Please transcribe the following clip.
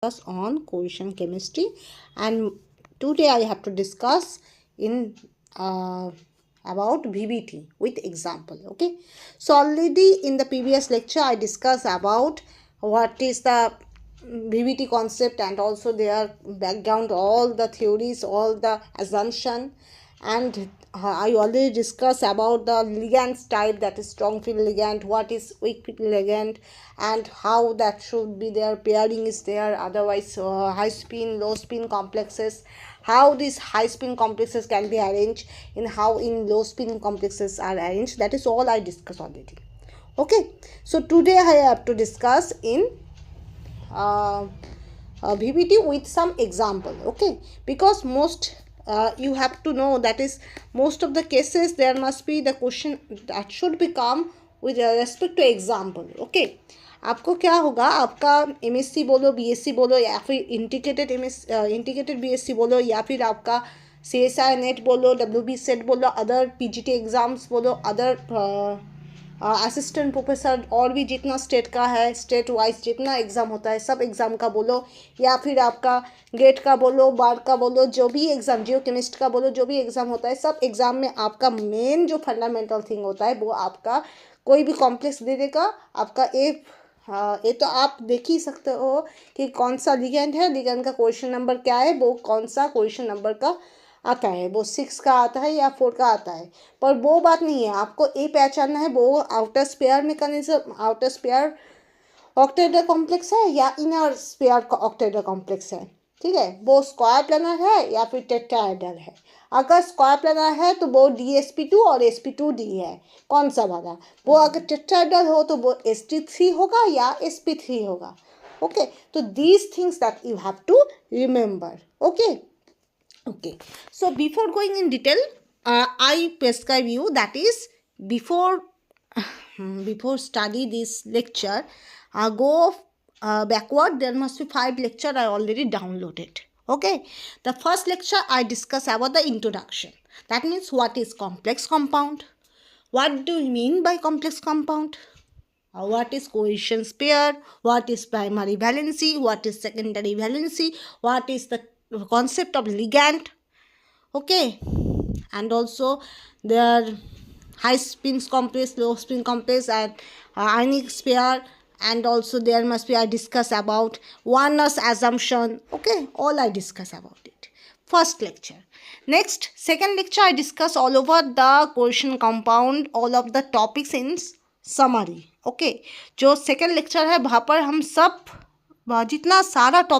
discuss on cohesion chemistry, and today I have to discuss in about VBT with example. Okay, so already in the previous lecture I discussed about what is the VBT concept and also their background, all the theories, all the assumption, and I already discussed about the ligands type, that is strong field ligand, what is weak field ligand, and how that should be their pairing is there, otherwise high spin, low spin complexes, how these high spin complexes can be arranged, in how in low spin complexes are arranged. That is all I discussed already. Okay, so today I have to discuss in VBT with some example. Okay, because most you have to know that is most of the cases there must be the question that should become with respect to example. Okay, आपको क्या होगा, आपका MSc बोलो, BSc बोलो, या फिर integrated BSc बोलो, या फिर आपका CSI नेट बोलो, WB सेट बोलो, अदर PGT एग्ज़ाम्स बोलो, अदर असिस्टेंट प्रोफेसर और भी जितना स्टेट का है, स्टेट वाइज जितना एग्ज़ाम होता है सब एग्ज़ाम का बोलो, या फिर आपका गेट का बोलो, बार का बोलो, जो भी एग्ज़ाम, जियो केमिस्ट का बोलो, जो भी एग्ज़ाम होता है, सब एग्ज़ाम में आपका मेन जो फंडामेंटल थिंग होता है वो आपका कोई भी कॉम्प्लेक्स दे देगा आपका ये तो आप देख ही सकते हो कि कौन सा लिगेंड है, लिगेंड का क्वेश्चन नंबर क्या है, वो कौन सा क्वेश्चन नंबर का आता है, वो 6 का आता है या 4 का आता है, पर वो बात नहीं है। आपको ये पहचानना है वो outer sphere mechanism, outer sphere octahedral complex है या इनर स्पेयर ऑक्टेहेड्रल कॉम्प्लेक्स है। ठीक है, वो स्क्वायर प्लानर है या फिर टेट्राहेड्रल है। अगर स्क्वायर प्लानर है तो वो DsP2 और sp2d है, कौन सा वाला। वो अगर टेट्राहेड्रल हो तो वो sp3 होगा या sp3 होगा। ओके, तो these things that you have to remember. Okay, so before going in detail, I prescribe you, that is before study this lecture, go backward. There must be 5 lecture I already downloaded. Okay, the first lecture I discuss about the introduction. That means what is complex compound, what do you mean by complex compound, what is cohesion pair, what is primary valency, what is secondary valency, what is the concept of ligand. Okay, and also there high spin complex, low spin complex, and ionic pair, and also there must be I discuss about oneness assumption. Okay, all I discuss about it first lecture. Next, second lecture I discuss all over the cohesion compound, all of the topics in summary. Okay, जो second lecture है वहाँ पर हम सब जितना सारा topic